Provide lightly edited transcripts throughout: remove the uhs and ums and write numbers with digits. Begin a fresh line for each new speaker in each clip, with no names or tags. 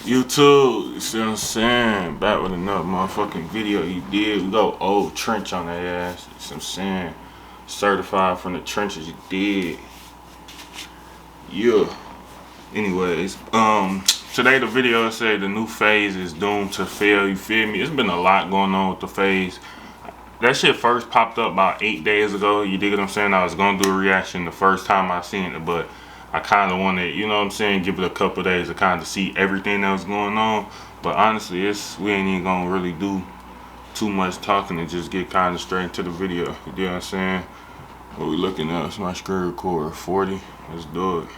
YouTube, you see what I'm saying? Back with another motherfucking video you did. We go old trench on that ass. You see what I'm saying? Certified from the trenches you did. Yeah. Anyways, today the video said the new FaZe is doomed to fail, you feel me? It's been a lot going on with the FaZe. That shit first popped up about 8 days ago, you dig what I'm saying? I was gonna do a reaction the first time I seen it, but I kind of wanted, you know what I'm saying, give it a couple days to kind of see everything that was going on. But honestly, we ain't even gonna really do too much talking and just get kind of straight into the video. You know what I'm saying? What we looking at? It's my screen recorder, 40. Let's do it.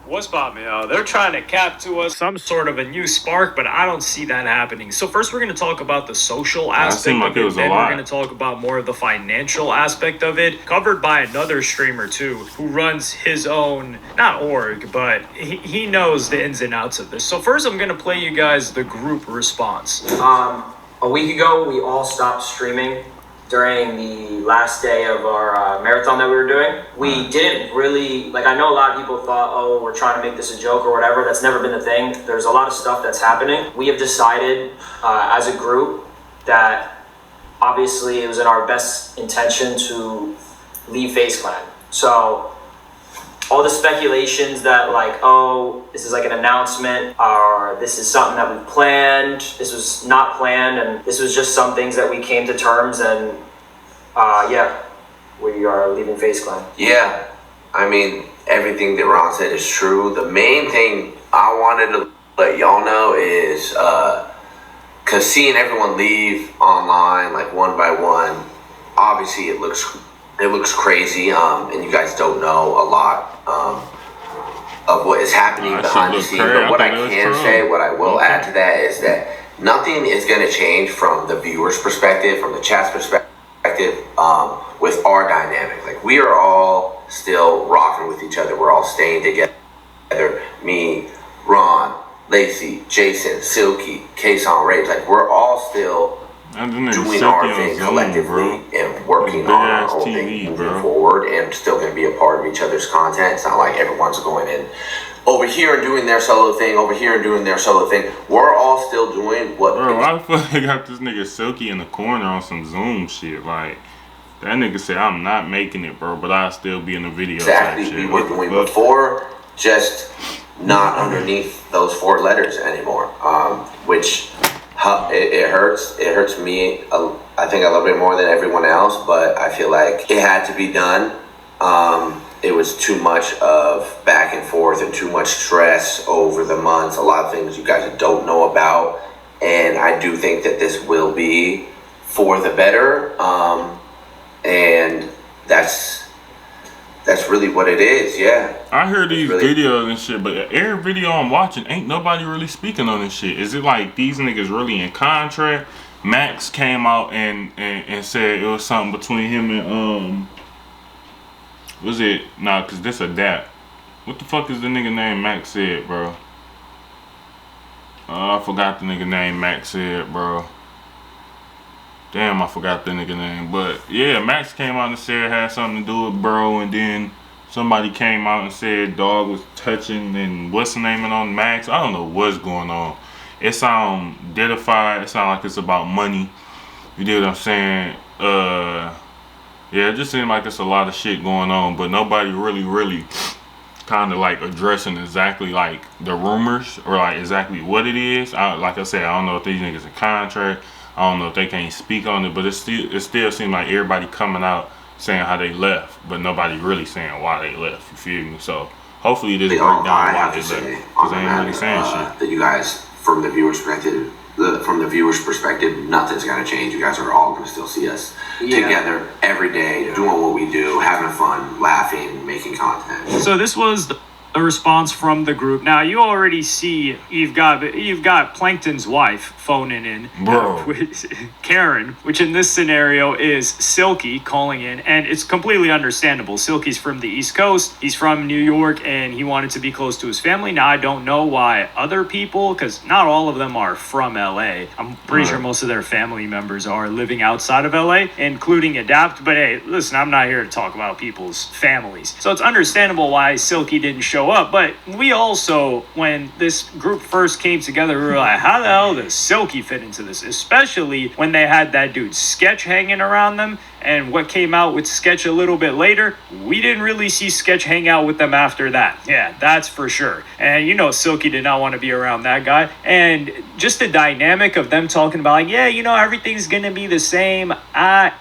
What's poppin', y'all? They're trying to cap to us some sort of a new spark, but I don't see that happening. So first we're going to talk about the social aspect of it, then we're going to talk about more of the financial aspect of it, covered by another streamer too, who runs his own, not org, but he knows the ins and outs of this. So first I'm going to play you guys the group response.
A week ago, we all stopped streaming during the last day of our marathon that we were doing. We didn't really, I know a lot of people thought, oh, we're trying to make this a joke or whatever. That's never been the thing. There's a lot of stuff that's happening. We have decided as a group that obviously it was in our best intention to leave FaZe Clan. So all the speculations that oh, this is an announcement, or this is something that we planned, this was not planned, and this was just some things that we came to terms, and yeah, we are leaving FaZe Clan.
Yeah, I mean, everything that Ron said is true. The main thing I wanted to let y'all know is, cause seeing everyone leave online, one by one, obviously it looks crazy, and you guys don't know a lot of what is happening behind the scenes. But what I can say, what I will add to that is that nothing is going to change from the viewer's perspective, from the chat's perspective, with our dynamic. We are all still rocking with each other. We're all staying together. Me, Ron, Lacey, Jason, Silky, Kason, Rage. We're all still doing our thing collectively and working on our own thing moving forward, and still going to be a part of each other's content. It's not like everyone's going in over here and doing their solo thing, over here and doing their solo thing. We're all still doing what.
Bro, why the fuck they got this nigga Silky in the corner on some Zoom shit? That nigga said, I'm not making it, bro, but I'll still be in the video.
Exactly, we were doing before, just not underneath those 4 letters anymore, which it hurts me, I think, a little bit more than everyone else, but I feel like it had to be done. It was too much of back and forth and too much stress over the months, a lot of things you guys don't know about, and I do think that this will be for the better, and that's really what it is. Yeah,
I heard these videos and shit, but every video I'm watching, ain't nobody really speaking on this shit. Is it these niggas really in contract? Max came out and said it was something between him and was it? Nah, cause this a dap. What the fuck is the nigga name Max said, bro? I forgot the nigga name Max said, bro. Damn, I forgot the nigga name. But yeah, Max came out and said it had something to do with bro, and then somebody came out and said dog was touching and what's the name on Max? I don't know what's going on. It sound deadified. It sound like it's about money. You know what I'm saying? Yeah, it just seemed like it's a lot of shit going on, but nobody really kind of addressing exactly the rumors or exactly what it is. Like I said, I don't know if these niggas in contract. I don't know if they can't speak on it, but it still seems like everybody coming out saying how they left, but nobody really saying why they left. You feel me? So hopefully this break down why they left, because they ain't really saying shit.
That you guys, from the viewer's perspective, nothing's gonna change. You guys are all gonna still see us together every day, doing what we do, having fun, laughing, making content.
So this was a response from the group. Now you already see you've got Plankton's wife phoning in,
bro,
Karen, which in this scenario is Silky calling in, and it's completely understandable. Silky's from the East Coast, he's from New York, and he wanted to be close to his family. Now I don't know why other people, because not all of them are from LA. I'm pretty sure most of their family members are living outside of LA, including Adapt. But hey, listen, I'm not here to talk about people's families, so it's understandable why Silky didn't show show up. But we also, when this group first came together, we were like, how the hell does Silky fit into this? Especially when they had that dude Sketch hanging around them. And what came out with Sketch a little bit later, we didn't really see Sketch hang out with them after that. Yeah, that's for sure. And you know, Silky did not want to be around that guy. And just the dynamic of them talking about, like, yeah, you know, everything's going to be the same.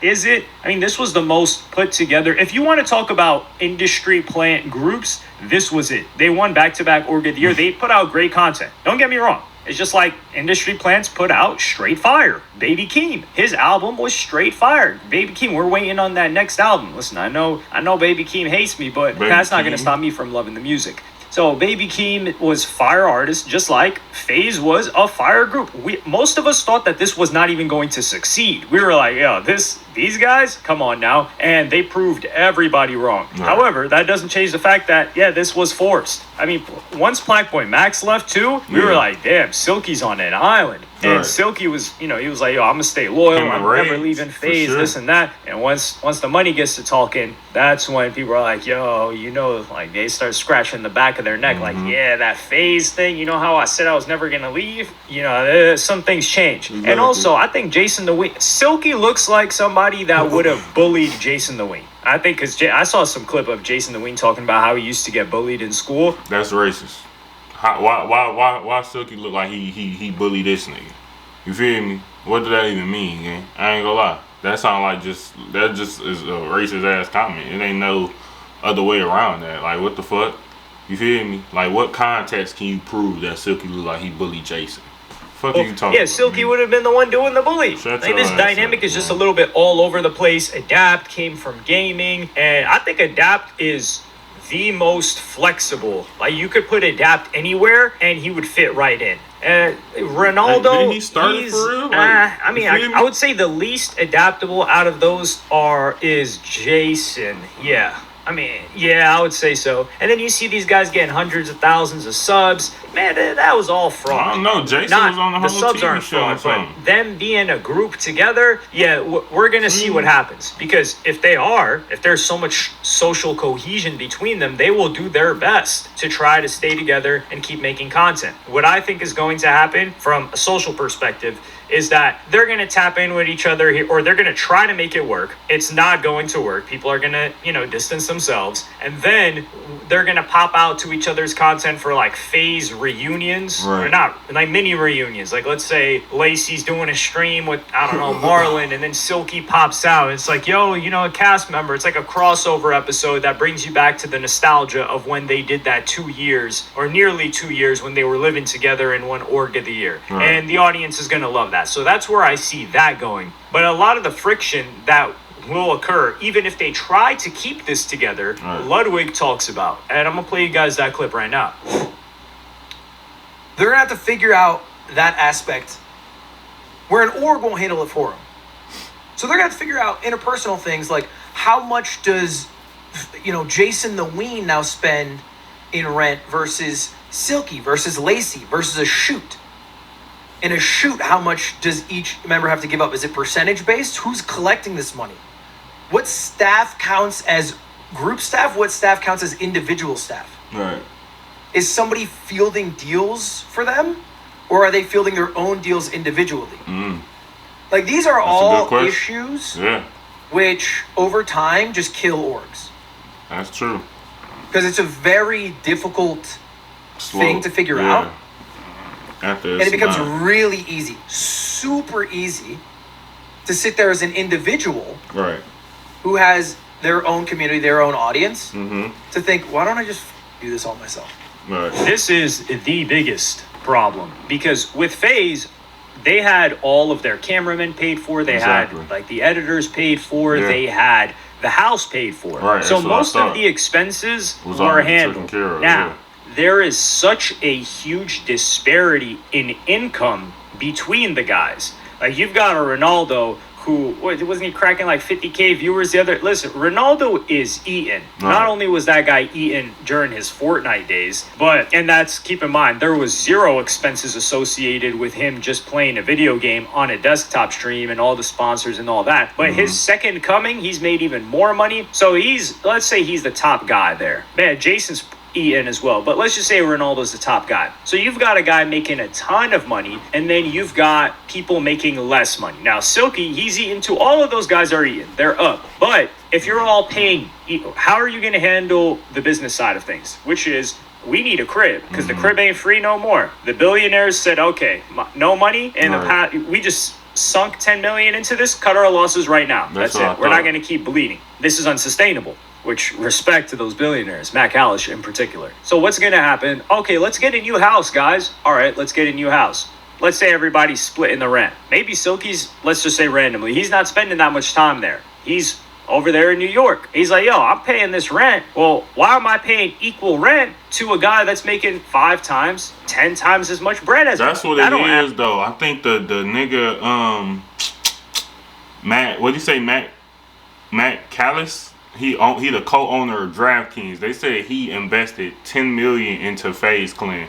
Is it? I mean, this was the most put together. If you want to talk about industry plant groups, this was it. They won back-to-back Org of the Year. They put out great content. Don't get me wrong. It's just like industry plants put out straight fire. Baby Keem, his album was straight fire. Baby Keem, we're waiting on that next album. Listen, I know Baby Keem hates me, but that's not going to stop me from loving the music. So Baby Keem was fire artist, just like FaZe was a fire group. Most of us thought that this was not even going to succeed. We were like, yo, these guys, come on now. And they proved everybody wrong. Right. However, that doesn't change the fact that, yeah, this was forced. I mean, once Black Boy Max left too, we were like, damn, Silky's on an island. And Silky was, you know, he was like, yo, I'm going to stay loyal. I'm never leaving FaZe, this and that. And once the money gets to talking, that's when people are like, yo, you know, like they start scratching the back of their neck. Like, yeah, that FaZe thing, you know how I said I was never going to leave? You know, some things change. Exactly. And also, I think Jason the Wing, Silky looks like somebody that would have bullied Jason the Wing. I think because I saw some clip of Jason the Wing talking about how he used to get bullied in school.
That's racist. Why Silky look like he bullied this nigga? You feel me? What did that even mean, gang? I ain't gonna lie. That sound like that just is a racist ass comment. It ain't no other way around that. Like, what the fuck? You feel me? Like, what context can you prove that Silky look like he bullied Jason? Fuck are you talking about?
Silky would have been the one doing the bully. Like, this dynamic is just a little bit all over the place. Adapt came from gaming, and I think Adapt is the most flexible. Like, you could put Adapt anywhere and he would fit right in. Ronaldo,
did he start it for real?
I mean, I would say the least adaptable out of those is Jason. Yeah. I mean, yeah, I would say so. And then you see these guys getting hundreds of thousands of subs. Man, that was all fraud.
I don't know. Jason was on the whole
subs
TV
aren't
show
fraud, but them being a group together, yeah, we're going to see what happens. Because if there's so much social cohesion between them, they will do their best to try to stay together and keep making content. What I think is going to happen from a social perspective is that they're going to tap in with each other here, or they're going to try to make it work. It's not going to work. People are going to, distance themselves. And then they're going to pop out to each other's content for like FaZe reunions, or not, like mini reunions. Like, let's say Lacey's doing a stream with, I don't know, Marlon, and then Silky pops out. It's like, yo, a cast member. It's like a crossover episode that brings you back to the nostalgia of when they did that 2 years, or nearly 2 years, when they were living together in one Org of the Year. Right. And the audience is going to love that. So that's where I see that going. But a lot of the friction that will occur, even if they try to keep this together, Ludwig talks about. And I'm going to play you guys that clip right now.
They're going to have to figure out that aspect where an org won't handle it for them. So they're going to have to figure out interpersonal things like how much does, Jason the Ween now spend in rent versus Silky versus Lacey versus a shoot. In a shoot, how much does each member have to give up? Is it percentage based? Who's collecting this money? What staff counts as group staff? What staff counts as individual staff?
Right.
Is somebody fielding deals for them? Or are they fielding their own deals individually? Like, these are all issues which, over time, just kill orgs.
That's true.
Because it's a very difficult thing to figure out. And it becomes really easy, super easy, to sit there as an individual who has their own community, their own audience, to think, why don't I just do this all myself?
Right.
This is the biggest problem, because with FaZe, they had all of their cameramen paid for, they had like the editors paid for, they had the house paid for.
Right.
So most of the expenses were handled. Now, there is such a huge disparity in income between the guys. Like, you've got a Ronaldo who, wasn't he cracking like 50K viewers the other? Listen, Ronaldo is eating. Not only was that guy eating during his Fortnite days, and that's, keep in mind, there was zero expenses associated with him just playing a video game on a desktop stream and all the sponsors and all that. But his second coming, he's made even more money. So let's say he's the top guy there. Man, Jason's eat in as well. But let's just say Ronaldo's the top guy. So you've got a guy making a ton of money, and then you've got people making less money. Now, Silky, he's eating too. All of those guys are eating. They're up. But if you're all paying, how are you going to handle the business side of things? Which is, we need a crib, because the crib ain't free no more. The billionaires said, okay, no money, and we just sunk 10 million into this, cut our losses right now. That's it. We're not going to keep bleeding. This is unsustainable. Which, respect to those billionaires, Matt Kalish in particular. So what's going to happen? Okay, let's get a new house, guys. All right, let's get a new house. Let's say everybody's splitting the rent. Maybe Silky's, let's just say randomly, he's not spending that much time there. He's over there in New York. He's like, yo, I'm paying this rent. Well, why am I paying equal rent to a guy that's making 5 times, 10 times as much bread as me?
That's what it is, though. I think the nigga, Matt, what do you say, Matt Kalish? He the co-owner of DraftKings. They said he invested $10 million into FaZe Clan.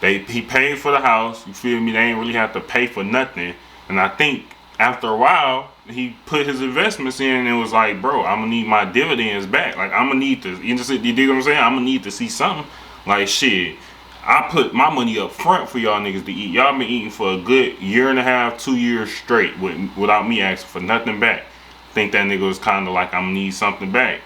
He paid for the house. You feel me? They ain't really have to pay for nothing. And I think after a while, he put his investments in and was like, bro, I'm gonna need my dividends back. Like, I'm gonna need to. You dig what I'm saying? I'm gonna need to see something. Like, shit, I put my money up front for y'all niggas to eat. Y'all been eating for a good 1.5 2 years straight without me asking for nothing back. Think that nigga was kind of like, I'm gonna need something back.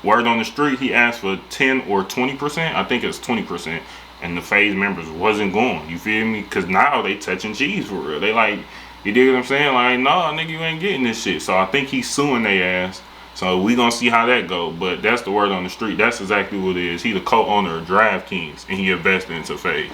Word on the street, he asked for 10 or 20%. I think it's 20%. And the FaZe members wasn't going. You feel me? Because now they touching cheese for real. They like, you dig what I'm saying? Like, nah, nigga, you ain't getting this shit. So I think he's suing their ass. So we gonna see how that go. But that's the word on the street. That's exactly what it is. He the co-owner of DraftKings, and he invested into FaZe.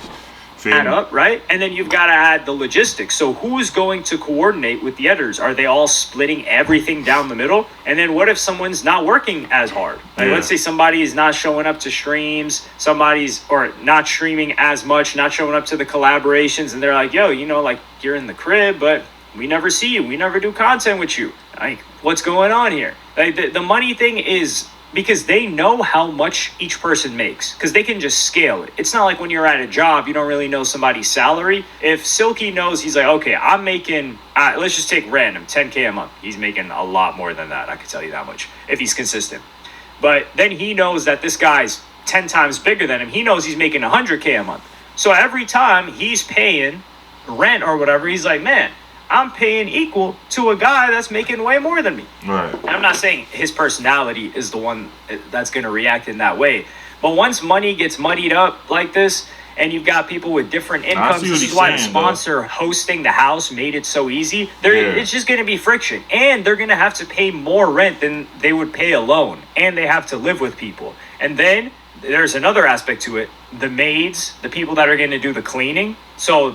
Add up, right? And then you've got to add the logistics. So who's going to coordinate with the editors? Are they all splitting everything down the middle? And then what if someone's not working as hard? Like, let's say somebody is not showing up to streams, or not streaming as much, not showing up to the collaborations, and they're like, yo, like, you're in the crib, but we never see you. We never do content with you. Like, what's going on here? Like, the money thing is, because they know how much each person makes, because they can just scale it. It's not like when you're at a job, you don't really know somebody's salary. If Silky knows, he's like, okay, I'm making, let's just take random, 10K a month. He's making a lot more than that, I can tell you that much, if he's consistent. But then he knows that this guy's 10 times bigger than him. He knows he's making 100K a month. So every time he's paying rent or whatever, he's like, man, I'm paying equal to a guy that's making way more than me.
Right.
And I'm not saying his personality is the one that's going to react in that way. But once money gets muddied up like this, and you've got people with different incomes, this is why the sponsor hosting the house made it so easy. It's just going to be friction. And they're going to have to pay more rent than they would pay alone. And they have to live with people. And then there's another aspect to it. The maids, the people that are going to do the cleaning. So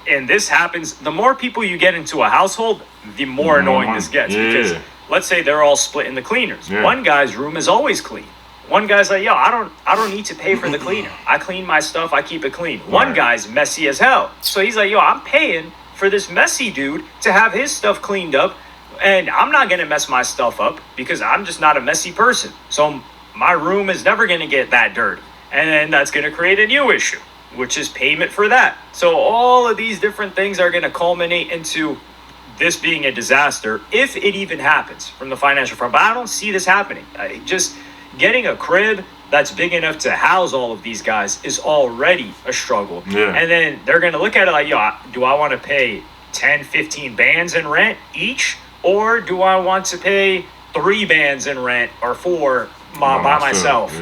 and this happens, the more people you get into a household, the more annoying this gets. Because let's say they're all split in the cleaners. One guy's room is always clean. One guy's like, yo, I don't need to pay for the cleaner. I clean my stuff, I keep it clean. One guy's messy as hell. So he's like, yo, I'm paying for this messy dude to have his stuff cleaned up, and I'm not gonna mess my stuff up because I'm just not a messy person. So my room is never gonna get that dirty. And then that's gonna create a new issue, which is payment for that. So all of these different things are going to culminate into this being a disaster, if it even happens from the financial front. But I don't see this happening. Just getting a crib that's big enough to house all of these guys is already a struggle. And then they're going to look at it like, yo, do I want to pay 10, 15 bands in rent each? Or do I want to pay 3 bands in rent or 4 by myself?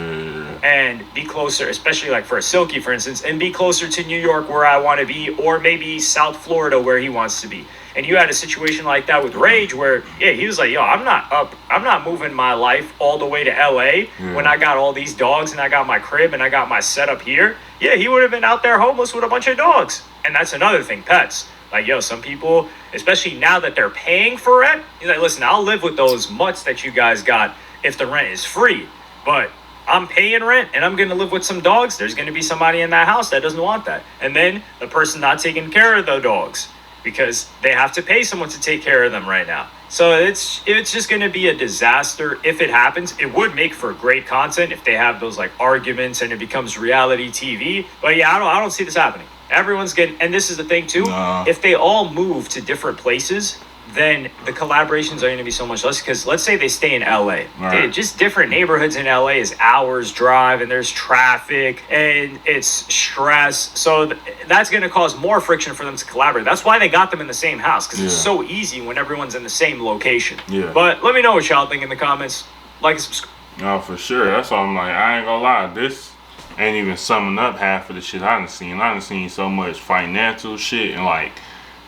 And be closer, especially like for a Silky, for instance, and be closer to New York where I want to be, or maybe South Florida where he wants to be. And you had a situation like that with Rage where, he was like, yo, I'm not moving my life all the way to LA when I got all these dogs and I got my crib and I got my setup here. He would have been out there homeless with a bunch of dogs. And that's another thing, pets. Like, yo, some people, especially now that they're paying for rent, he's like, listen, I'll live with those mutts that you guys got if the rent is free. But I'm paying rent and I'm going to live with some dogs. There's going to be somebody in that house that doesn't want that. And then the person not taking care of the dogs because they have to pay someone to take care of them right now. So it's just going to be a disaster if it happens. It would make for great content if they have those like arguments and it becomes reality TV. But I don't see this happening. Everyone's getting, and this is the thing too, if they all move to different places, then the collaborations are going to be so much less. Because let's say they stay in LA.
Right.
Dude, just different neighborhoods in LA is hours drive, and there's traffic and it's stress. So that's going to cause more friction for them to collaborate. That's why they got them in the same house, because it's so easy when everyone's in the same location.
Yeah.
But let me know what y'all think in the comments. Like and subscribe.
No, for sure. That's why I'm like, I ain't gonna lie. This ain't even summing up half of the shit I done seen. I done seen so much financial shit and like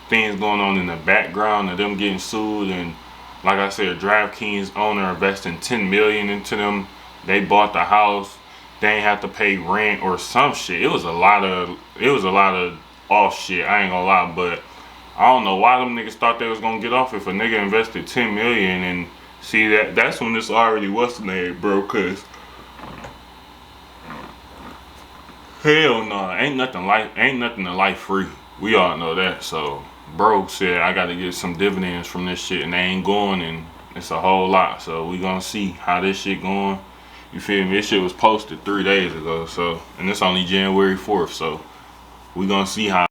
things going on in the background of them getting sued, and like I said, DraftKings owner investing $10 million into them. They bought the house. They ain't have to pay rent or some shit. It was a lot of off shit. I ain't gonna lie, but I don't know why them niggas thought they was gonna get off if a nigga invested $10 million. And see, that's when this already was the name, bro. Cause hell no, ain't nothing to life free. We all know that. So bro said I gotta get some dividends from this shit, and they ain't going, and it's a whole lot. So we gonna see how this shit going. You feel me? This shit was posted 3 days ago, so, and it's only January 4th, so we gonna see how